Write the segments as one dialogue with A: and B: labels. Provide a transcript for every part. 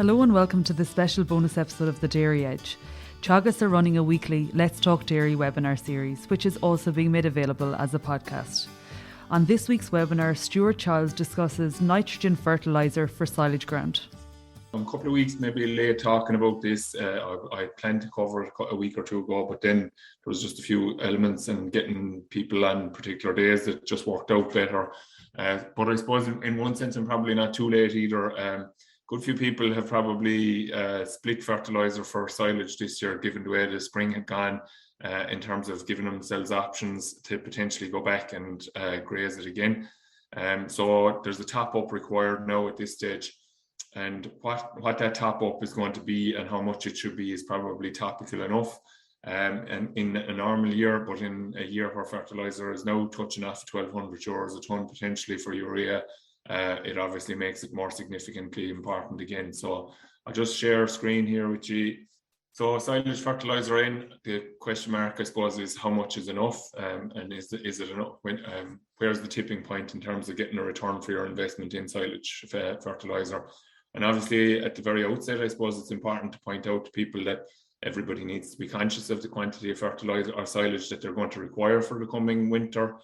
A: Hello and welcome to this special bonus episode of The Dairy Edge. Teagasc are running a weekly Let's Talk Dairy webinar series, which is also being made available as a podcast. On this week's webinar, Stuart Childs discusses nitrogen fertiliser for silage ground.
B: A couple of weeks maybe late talking about this. I planned to cover it a week or two ago, but then there was just a few elements and getting people on particular days that just worked out better. But I suppose in one sense I'm probably not too late either. Good few people have probably split fertiliser for silage this year, given the way the spring had gone, in terms of giving themselves options to potentially go back and graze it again. So there's a top up required now at this stage. And what that top up is going to be and how much it should be is probably topical enough. And in a normal year, but in a year where fertiliser is now touching off €1,200 a tonne potentially for urea, it obviously makes it more significantly important again. So I'll just share screen here with you. So silage fertiliser in, the question mark I suppose is how much is enough, and is it enough? Where's the tipping point in terms of getting a return for your investment in silage fertiliser? And obviously at the very outset, I suppose it's important to point out to people that everybody needs to be conscious of the quantity of fertiliser or silage that they're going to require for the coming winter.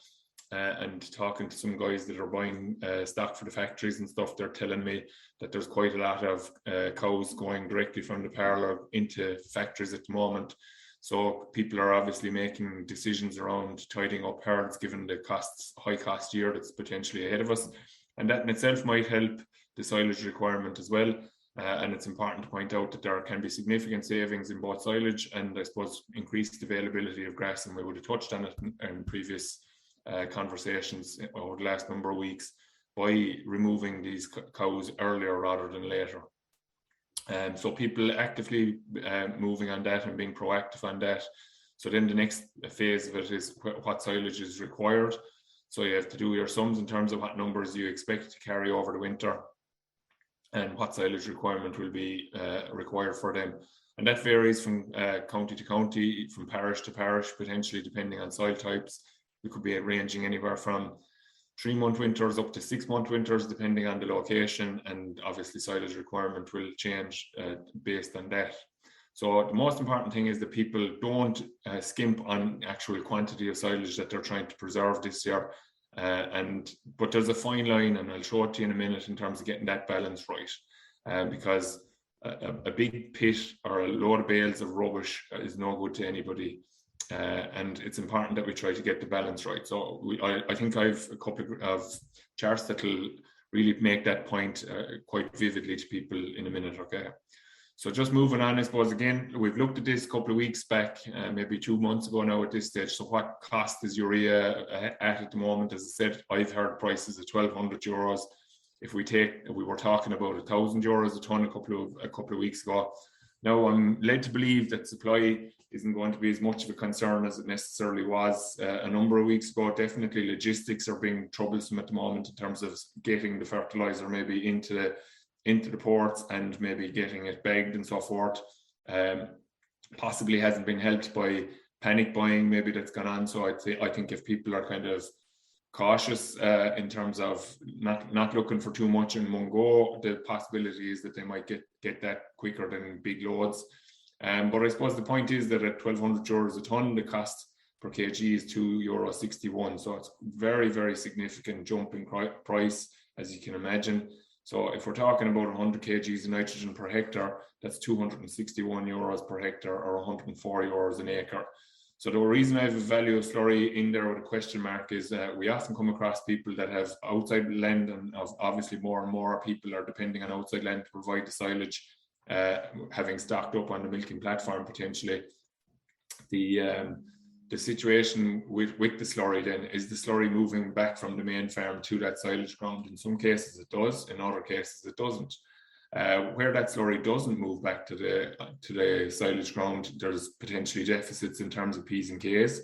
B: And talking to some guys that are buying stock for the factories and stuff, they're telling me that there's quite a lot of cows going directly from the parlour into factories at the moment. So people are obviously making decisions around tidying up herds given the high cost year that's potentially ahead of us. And that in itself might help the silage requirement as well. And it's important to point out that there can be significant savings in both silage and I suppose increased availability of grass. And we would have touched on it in previous conversations over the last number of weeks by removing these cows earlier rather than later. So people actively moving on that and being proactive on that. So then the next phase of it is what silage is required. So you have to do your sums in terms of what numbers you expect to carry over the winter and what silage requirement will be required for them. And that varies from county to county, from parish to parish, potentially depending on soil types. We could be ranging anywhere from 3-month winters up to 6-month winters, depending on the location. And obviously silage requirement will change based on that. So the most important thing is that people don't skimp on actual quantity of silage that they're trying to preserve this year. But there's a fine line, and I'll show it to you in a minute in terms of getting that balance right. Because a big pit or a load of bales of rubbish is no good to anybody. And it's important that we try to get the balance right. So I think I've a couple of charts that will really make that point quite vividly to people in a minute, okay? So just moving on, I suppose, again, we've looked at this a couple of weeks back, maybe 2 months ago now at this stage. So what cost is urea at the moment? As I said, I've heard prices of €1,200. If we were talking about €1,000 a tonne a couple of weeks ago. Now I'm led to believe that supply isn't going to be as much of a concern as it necessarily was a number of weeks ago. Definitely logistics are being troublesome at the moment in terms of getting the fertiliser maybe into the ports and maybe getting it bagged and so forth. Possibly hasn't been helped by panic buying maybe that's gone on. So I think if people are kind of cautious in terms of not looking for too much in one go, the possibility is that they might get that quicker than big loads. But I suppose the point is that at €1,200 a tonne, the cost per kg is €2.61. So it's very, very significant jump in price, as you can imagine. So if we're talking about 100 kgs of nitrogen per hectare, that's €261 per hectare or €104 an acre. So the reason I have a value of slurry in there with a question mark is we often come across people that have outside land, and obviously more and more people are depending on outside land to provide the silage, having stocked up on the milking platform potentially. The situation with the slurry then is the slurry moving back from the main farm to that silage ground. In some cases it does, in other cases it doesn't. Where that slurry doesn't move back to the silage ground, there's potentially deficits in terms of P's and K's,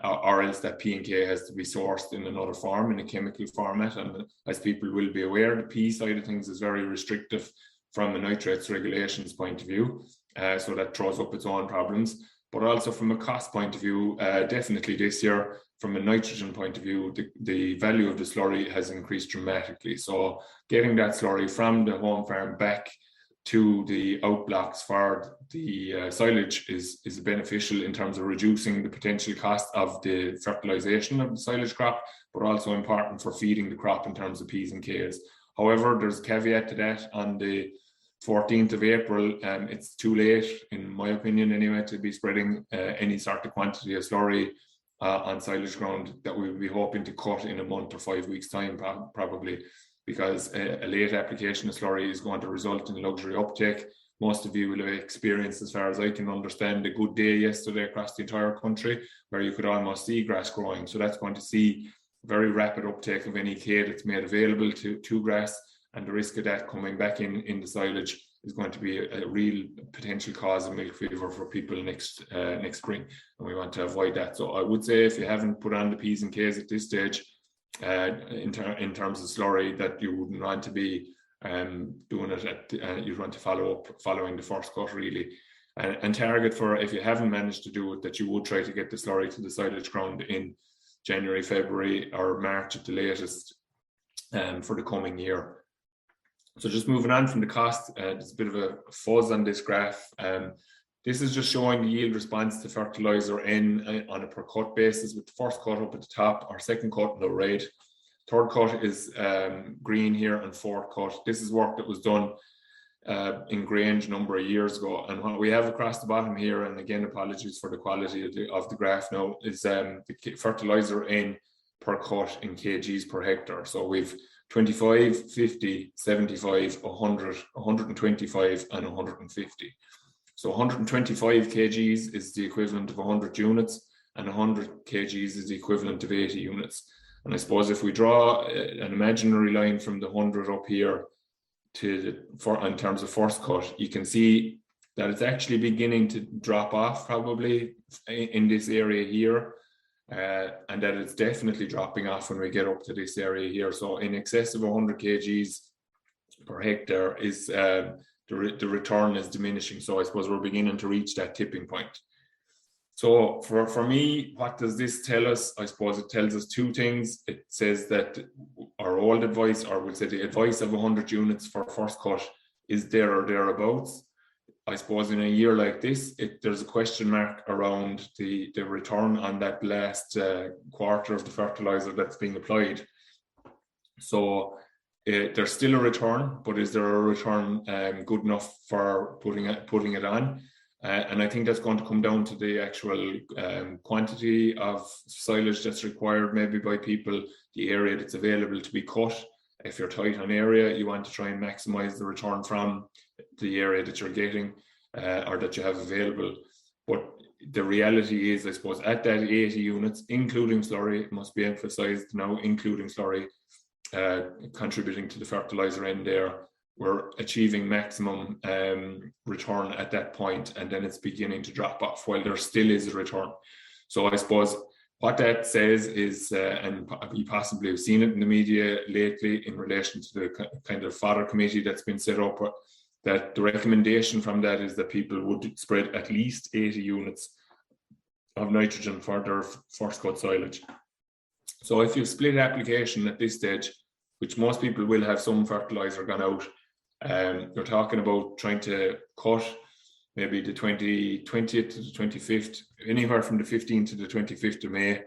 B: or else that P and K has to be sourced in another form, in a chemical format. And as people will be aware, the P side of things is very restrictive from a nitrates regulations point of view, so that throws up its own problems. But also from a cost point of view, definitely this year, from a nitrogen point of view, the value of the slurry has increased dramatically. So getting that slurry from the home farm back to the outblocks for the silage is beneficial in terms of reducing the potential cost of the fertilization of the silage crop, but also important for feeding the crop in terms of P's and K's. However, there's a caveat to that. On the 14th of April, it's too late, in my opinion anyway, to be spreading any sort of quantity of slurry on silage ground that we would be hoping to cut in a month or 5 weeks' time, probably, because a late application of slurry is going to result in luxury uptake. Most of you will have experienced, as far as I can understand, a good day yesterday across the entire country where you could almost see grass growing. So that's going to see very rapid uptake of any K that's made available to grass, and the risk of that coming back in the silage is going to be a real potential cause of milk fever for people next spring, and we want to avoid that. So I would say, if you haven't put on the P's and K's at this stage, in terms of slurry, that you wouldn't want to be doing it you'd want to following the first cut, really, and target for, if you haven't managed to do it, that you would try to get the slurry to the silage ground in January, February or March at the latest, for the coming year. So just moving on from the cost, there's a bit of a fuzz on this graph. This is just showing the yield response to fertiliser N on a per cut basis, with the first cut up at the top, or second cut in the red. Third cut is green here, and fourth cut. This is work that was done in Grange a number of years ago. And what we have across the bottom here, and again, apologies for the quality of the graph now, is the fertiliser N per cut in kgs per hectare. So we've 25, 50, 75, 100, 125 and 150. So 125 kgs is the equivalent of 100 units, and 100 kgs is the equivalent of 80 units. And I suppose if we draw an imaginary line from the 100 up here in terms of first cut, you can see that it's actually beginning to drop off probably in this area here, and that it's definitely dropping off when we get up to this area here. So in excess of 100 kgs per hectare is the return is diminishing. So I suppose we're beginning to reach that tipping point. So for me, what does this tell us? I suppose it tells us two things. It says that our old advice, or we'll say the advice of 100 units for first cut, is there or thereabouts. I suppose in a year like this, there's a question mark around the return on that last quarter of the fertilizer that's being applied. So there's still a return, but is there a return good enough for putting it on? And I think that's going to come down to the actual quantity of silage that's required, maybe by people, the area that's available to be cut. If you're tight on area, you want to try and maximize the return from the area that you're getting or that you have available. But the reality is, I suppose, at that 80 units, including slurry, it must be emphasized now, including slurry, contributing to the fertilizer end there, we're achieving maximum return at that point, and then it's beginning to drop off while there still is a return. So I suppose what that says is, and you possibly have seen it in the media lately in relation to the kind of fodder committee that's been set up, that the recommendation from that is that people would spread at least 80 units of nitrogen for their first cut silage. So if you split application at this stage, which most people will have some fertilizer gone out, you're talking about trying to cut maybe the 20th to the 25th, anywhere from the 15th to the 25th of May.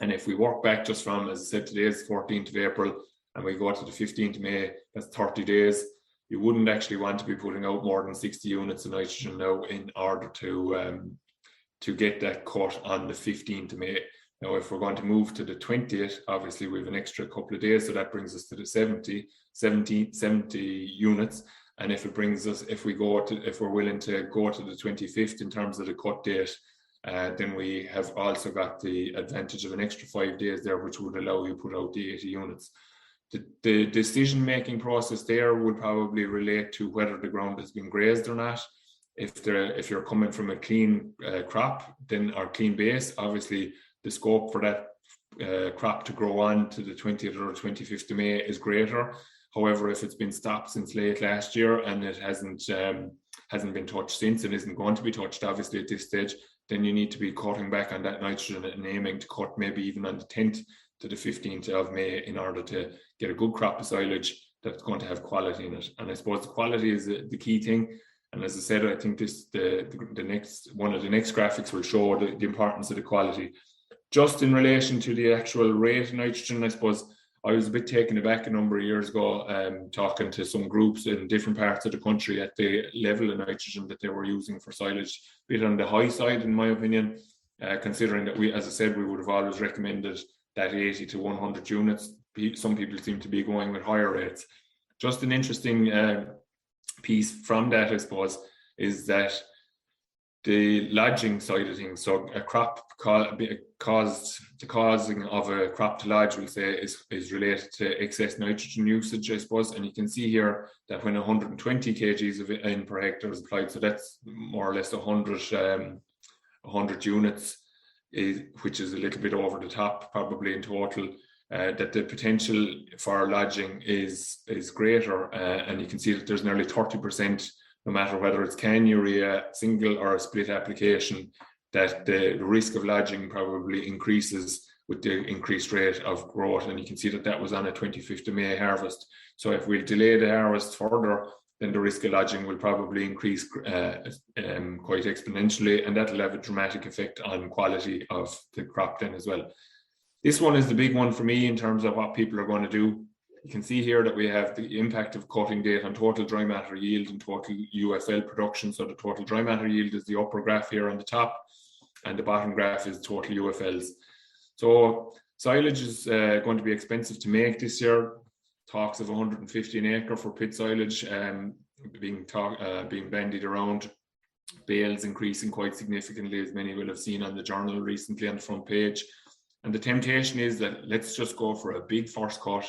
B: And if we work back just from, as I said, today is 14th of April, and we go to the 15th of May, that's 30 days. You wouldn't actually want to be putting out more than 60 units of nitrogen now in order to get that cut on the 15th of May. Now, if we're going to move to the 20th, obviously we have an extra couple of days, so that brings us to the 70 units. And if we're willing to go to the 25th in terms of the cut date, then we have also got the advantage of an extra 5 days there, which would allow you to put out the 80 units. The decision-making process there would probably relate to whether the ground has been grazed or not. If you're coming from a clean crop, then our clean base, obviously the scope for that crop to grow on to the 20th or 25th of May is greater. However, if it's been stopped since late last year and it hasn't been touched since and isn't going to be touched, obviously at this stage, then you need to be cutting back on that nitrogen and aiming to cut maybe even on the 10th to the 15th of May in order to get a good crop of silage that's going to have quality in it. And I suppose the quality is the key thing. And as I said, I think the next one of the next graphics will show the importance of the quality. Just in relation to the actual rate of nitrogen, I suppose I was a bit taken aback a number of years ago, talking to some groups in different parts of the country at the level of nitrogen that they were using for silage, a bit on the high side, in my opinion, considering that we, as I said, we would have always recommended that 80 to 100 units. Some people seem to be going with higher rates. Just an interesting piece from that, I suppose, is that the lodging side of things, so a crop the causing of a crop to lodge, we'll say, is related to excess nitrogen usage, I suppose. And you can see here that when 120 kgs of N per hectare is applied, so that's more or less 100 units, which is a little bit over the top probably in total, that the potential for lodging is greater, and you can see that there's nearly 30%, no matter whether it's can urea, single or a split application, that the risk of lodging probably increases with the increased rate of growth. And you can see that that was on a 25th of May harvest. So if we delay the harvest further, then the risk of lodging will probably increase quite exponentially, and that will have a dramatic effect on quality of the crop then as well. This one is the big one for me in terms of what people are going to do. You can see here that we have the impact of cutting date on total dry matter yield and total UFL production. So the total dry matter yield is the upper graph here on the top, and the bottom graph is total UFLs. So silage is going to be expensive to make this year. Talks of 150 an acre for pit silage being bandied around. Bales increasing quite significantly, as many will have seen on the journal recently on the front page. And the temptation is that let's just go for a big first cut,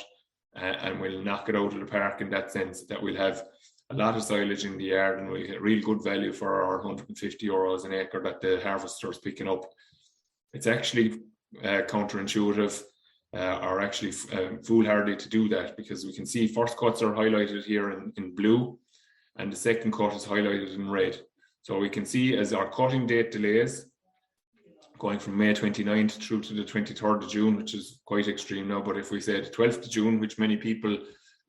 B: and we'll knock it out of the park in that sense, that we'll have a lot of silage in the yard and we'll get real good value for our 150 euros an acre that the harvester is picking up. It's actually counterintuitive, or actually foolhardy to do that, because we can see first cuts are highlighted here in blue and the second cut is highlighted in red. So we can see as our cutting date delays, going from May 29th through to the 23rd of June, which is quite extreme now, but if we say the 12th of June, which many people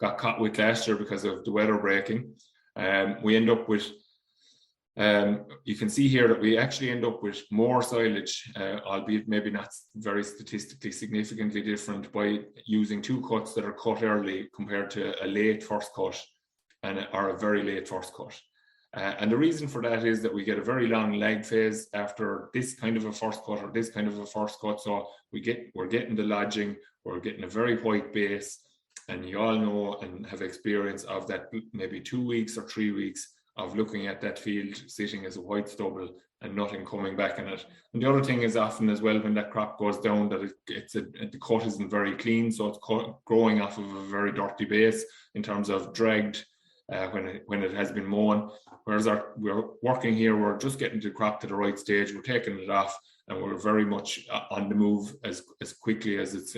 B: got caught with last year because of the weather breaking, we end up with, you can see here that we actually end up with more silage, albeit maybe not very statistically significantly different, by using two cuts that are cut early compared to a late first cut or a very late first cut. And the reason for that is that we get a very long lag phase after this kind of a first cut or this kind of a first cut. So we're getting the lodging, we're getting a very white base, and you all know and have experience of that, maybe 2 weeks or 3 weeks of looking at that field sitting as a white stubble and nothing coming back in it. And the other thing is often as well, when that crop goes down, that the cut isn't very clean, so it's growing off of a very dirty base in terms of dragged when it has been mown. Whereas we're working here, we're just getting the crop to the right stage, we're taking it off, and we're very much on the move as quickly as it's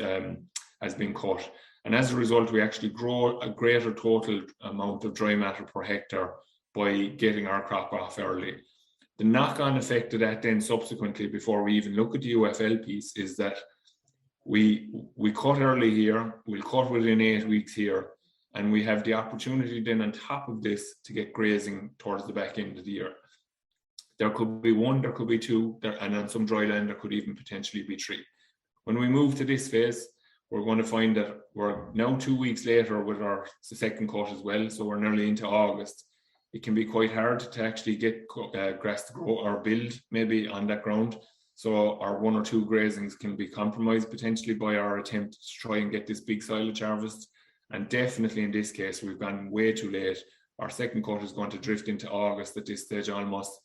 B: has been cut. And as a result, we actually grow a greater total amount of dry matter per hectare by getting our crop off early. The knock-on effect of that then subsequently, before we even look at the UFL piece, is that we cut early here, we'll cut within 8 weeks here, and we have the opportunity then on top of this to get grazing towards the back end of the year. There could be one, there could be two, and on some dry land there could even potentially be 3. When we move to this phase, we're going to find that we're now 2 weeks later with our second cut as well, so we're nearly into August. It can be quite hard to actually get grass to grow or build maybe on that ground. So our 1 or 2 grazings can be compromised potentially by our attempt to try and get this big silage harvest. And definitely in this case, we've gone way too late. Our second cut is going to drift into August at this stage almost.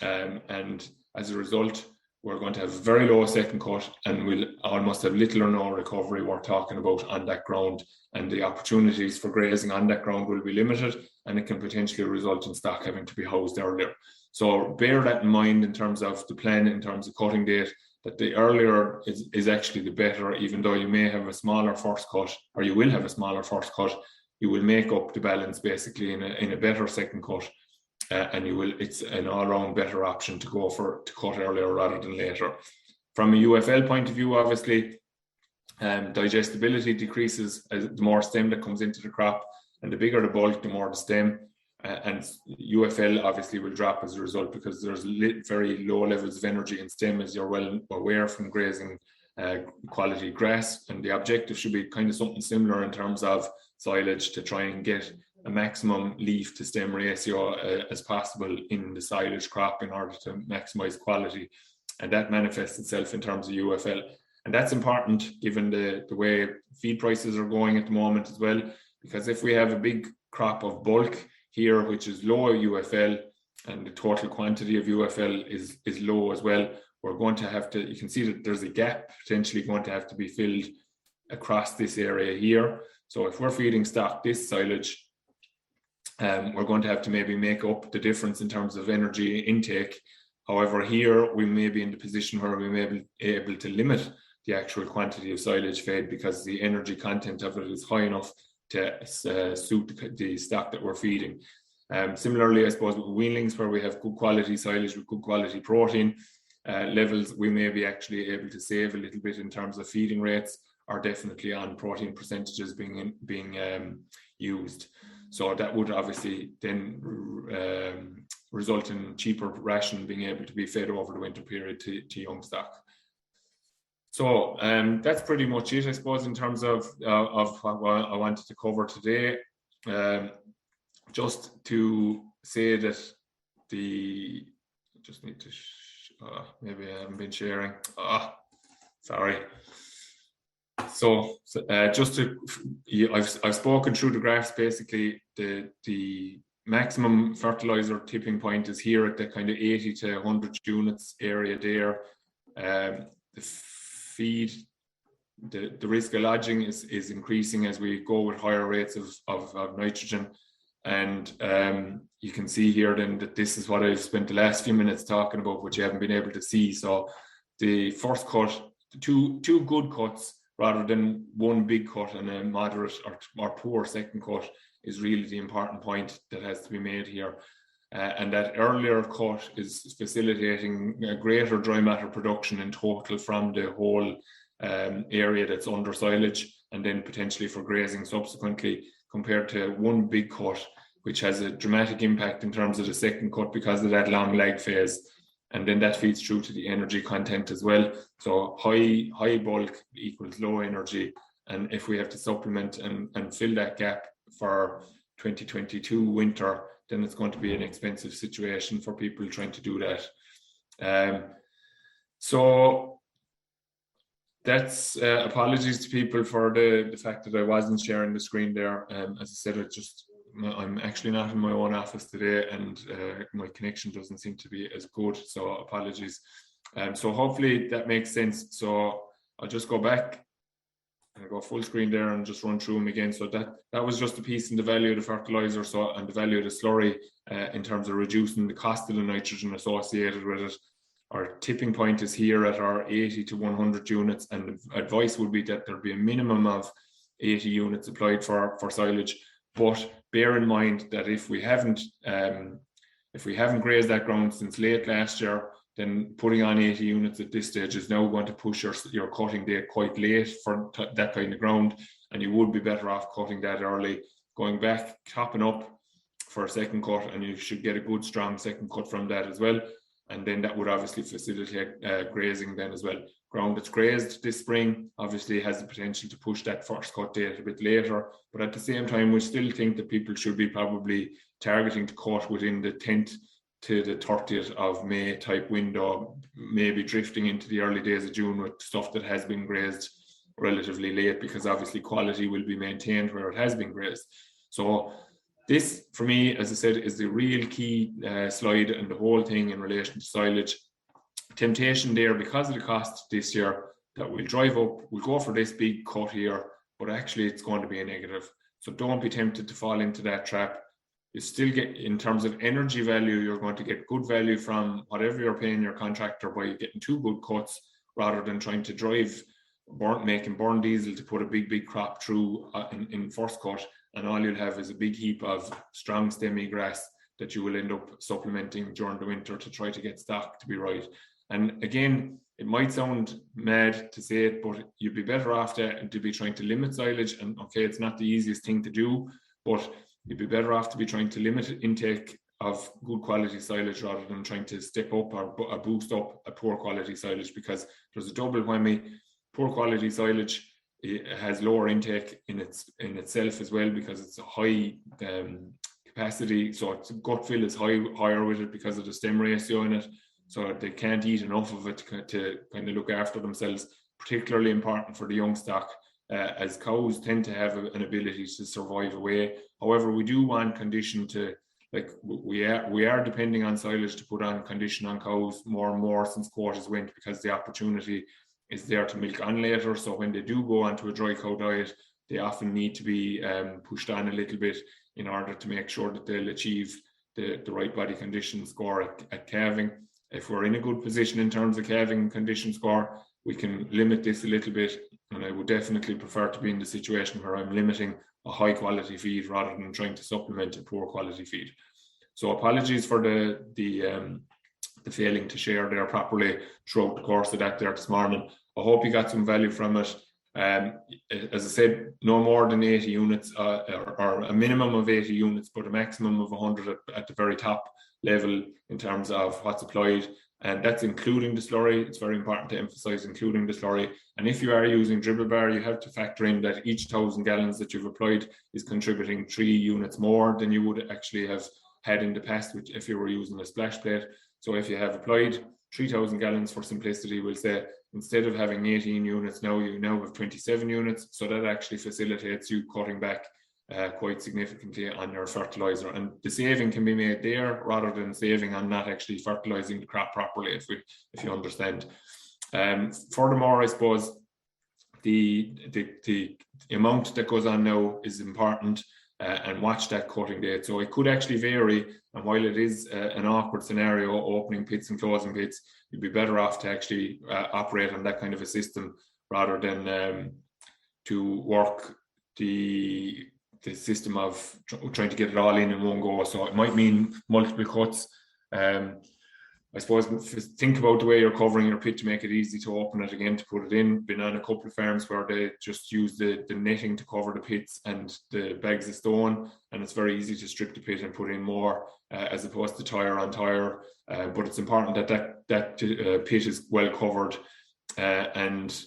B: And as a result, we're going to have a very low second cut, and we'll almost have little or no recovery we're talking about on that ground. And the opportunities for grazing on that ground will be limited, and it can potentially result in stock having to be housed earlier. So bear that in mind in terms of the plan, in terms of cutting date, that the earlier is actually the better. Even though you may have a smaller first cut, or you will have a smaller first cut, you will make up the balance basically in a better second cut, and it's an all-round better option to cut earlier rather than later. From a UFL point of view, obviously, Digestibility decreases as the more stem that comes into the crop, and the bigger the bulk, the more the stem. And UFL obviously will drop as a result, because there's very low levels of energy in stem, as you're well aware from grazing quality grass. And the objective should be kind of something similar in terms of silage, to try and get a maximum leaf to stem ratio as possible in the silage crop in order to maximize quality. And that manifests itself in terms of UFL. And that's important given the way feed prices are going at the moment as well, because if we have a big crop of bulk here, which is low UFL, and the total quantity of UFL is low as well, we're going to have to, you can see that there's a gap potentially going to have to be filled across this area here. So if we're feeding stock this silage, we're going to have to maybe make up the difference in terms of energy intake. However, here we may be in the position where we may be able to limit the actual quantity of silage fed, because the energy content of it is high enough to suit the stock that we're feeding. Similarly, I suppose with weanlings, where we have good quality silage with good quality protein levels, we may be actually able to save a little bit in terms of feeding rates, or definitely on protein percentages being used. So that would obviously then result in cheaper ration being able to be fed over the winter period to young stock. So that's pretty much it, I suppose, in terms of what I wanted to cover today. Just to say that just need to, maybe I haven't been sharing. Sorry. So just to, I've spoken through the graphs. Basically, the maximum fertilizer tipping point is here at the kind of 80 to 100 units area there. The feed, the risk of lodging is increasing as we go with higher rates of nitrogen. And you can see here then that this is what I've spent the last few minutes talking about, which you haven't been able to see. So the first cut, two good cuts rather than one big cut and a moderate or poor second cut, is really the important point that has to be made here. And that earlier cut is facilitating a greater dry matter production in total from the whole area that's under silage, and then potentially for grazing subsequently, compared to one big cut, which has a dramatic impact in terms of the second cut because of that long lag phase. And then that feeds through to the energy content as well. So high bulk equals low energy. And if we have to supplement and fill that gap for 2022 winter, then it's going to be an expensive situation for people trying to do that. So that's apologies to people for the fact that I wasn't sharing the screen there. As I said, I'm actually not in my own office today, and my connection doesn't seem to be as good, so apologies. So hopefully that makes sense. So I'll just go back and go full screen there and just run through them again. So that was just a piece in the value of the fertilizer, and the value of the slurry in terms of reducing the cost of the nitrogen associated with it. Our tipping point is here at our 80 to 100 units, and the advice would be that there'd be a minimum of 80 units applied for silage. But bear in mind that if we haven't grazed that ground since late last year, then putting on 80 units at this stage is now going to push your cutting date quite late for that kind of ground, and you would be better off cutting that early, going back, topping up for a second cut, and you should get a good strong second cut from that as well. And then that would obviously facilitate grazing then as well. Ground that's grazed this spring obviously has the potential to push that first cut date a bit later, but at the same time we still think that people should be probably targeting to cut within the 10th to the 30th of May type window, maybe drifting into the early days of June with stuff that has been grazed relatively late, because obviously quality will be maintained where it has been grazed. So this, for me, as I said, is the real key slide and the whole thing in relation to silage. Temptation there, because of the cost this year, that we'll drive up, we'll go for this big cut here, but actually it's going to be a negative. So don't be tempted to fall into that trap. You still get, in terms of energy value, you're going to get good value from whatever you're paying your contractor by getting two good cuts, rather than trying to drive, making burn diesel to put a big crop through in first cut, and all you'll have is a big heap of strong stemmy grass that you will end up supplementing during the winter to try to get stock to be right. And again, it might sound mad to say it, but you'd be better off to be trying to limit silage. And okay, it's not the easiest thing to do, but you'd be better off to be trying to limit intake of good quality silage rather than trying to step up or boost up a poor quality silage, because there's a double whammy. Poor quality silage, it has lower intake in itself as well, because it's a high capacity, so its gut fill is higher with it because of the stem ratio in it, so they can't eat enough of it to kind of look after themselves. Particularly important for the young stock, as cows tend to have an ability to survive away. However, we do want condition to, like, we are depending on silage to put on condition on cows more and more since quotas went, because the opportunity is there to milk on later. So when they do go onto a dry cow diet, they often need to be pushed on a little bit in order to make sure that they'll achieve the right body condition score at calving. If we're in a good position in terms of calving condition score, we can limit this a little bit, and I would definitely prefer to be in the situation where I'm limiting a high quality feed rather than trying to supplement a poor quality feed. So apologies for the failing to share there properly throughout the course of that there this morning. I hope you got some value from it. As I said, no more than 80 units or a minimum of 80 units, but a maximum of 100 at the very top level in terms of what's applied. And that's including the slurry. It's very important to emphasize including the slurry. And if you are using dribble bar, you have to factor in that each 1,000 gallons that you've applied is contributing 3 units more than you would actually have had in the past, which if you were using a splash plate. So if you have applied 3,000 gallons, for simplicity, we'll say, instead of having 18 units, you now have 27 units. So that actually facilitates you cutting back quite significantly on your fertilizer. And the saving can be made there rather than saving on not actually fertilizing the crop properly, if you understand. Furthermore, I suppose the amount that goes on now is important, and watch that cutting date. So it could actually vary, and while it is an awkward scenario, opening pits and closing pits, you'd be better off to actually operate on that kind of a system rather than to work the system of trying to get it all in one go. So it might mean multiple cuts. I suppose if you think about the way you're covering your pit to make it easy to open it again, to put it in. Been on a couple of farms where they just use the netting to cover the pits and the bags of stone, and it's very easy to strip the pit and put in more as opposed to tire on tire. But it's important that pit is well covered and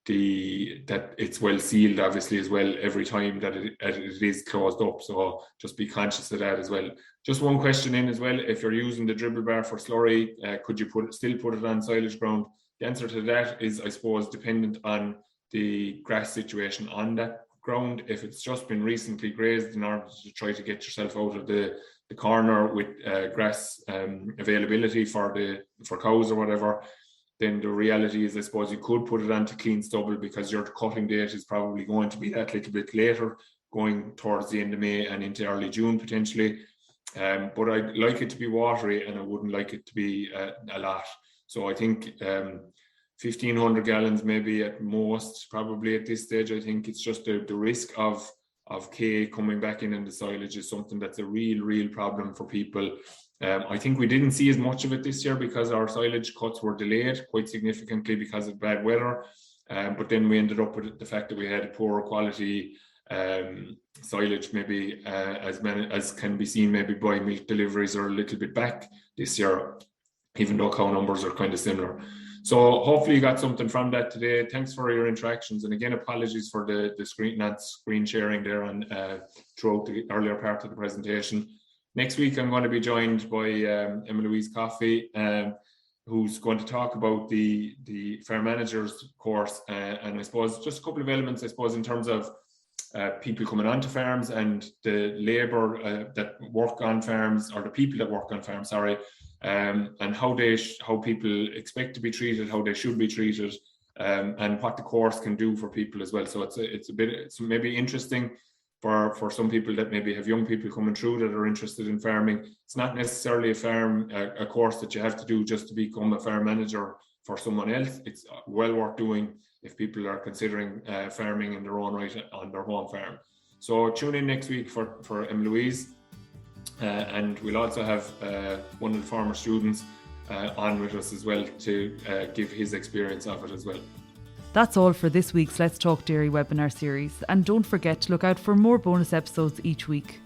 B: that it's well sealed, obviously, as well, every time that it is closed up. So just be conscious of that as well. Just one question in as well: if you're using the dribble bar for slurry, could you still put it on silage ground? The answer to that is, I suppose, dependent on the grass situation on that ground. If it's just been recently grazed, in order to try to get yourself out of the corner with grass availability for cows or whatever, then the reality is, I suppose, you could put it onto clean stubble, because your cutting date is probably going to be that little bit later, going towards the end of May and into early June potentially. But I'd like it to be watery, and I wouldn't like it to be a lot. So I think 1,500 gallons maybe at most, probably at this stage. I think it's just the risk of K coming back in the silage is something that's a real problem for people. I think we didn't see as much of it this year because our silage cuts were delayed quite significantly because of bad weather. But then we ended up with the fact that we had poor quality silage, maybe as can be seen maybe by milk deliveries are a little bit back this year, even though cow numbers are kind of similar. So hopefully you got something from that today. Thanks for your interactions, and again, apologies for the screen sharing there and throughout the earlier part of the presentation. Next week I'm going to be joined by Emma Louise Coffey, who's going to talk about the farm managers course, and I suppose just a couple of elements, I suppose, in terms of people coming onto farms and the labour that work on farms, or the people that work on farms, sorry, and how people expect to be treated, how they should be treated, and what the course can do for people as well. So it's maybe interesting for some people that maybe have young people coming through that are interested in farming. It's not necessarily a course that you have to do just to become a farm manager for someone else. It's well worth doing if people are considering farming in their own right on their home farm. So tune in next week for Emma Louise, and we'll also have one of the former students on with us as well to give his experience of it as well.
A: That's all for this week's Let's Talk Dairy webinar series, and don't forget to look out for more bonus episodes each week.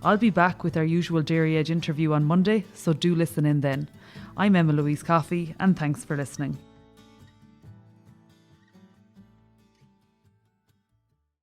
A: I'll be back with our usual Dairy Edge interview on Monday, so do listen in then. I'm Emma Louise Coffey, and thanks for listening.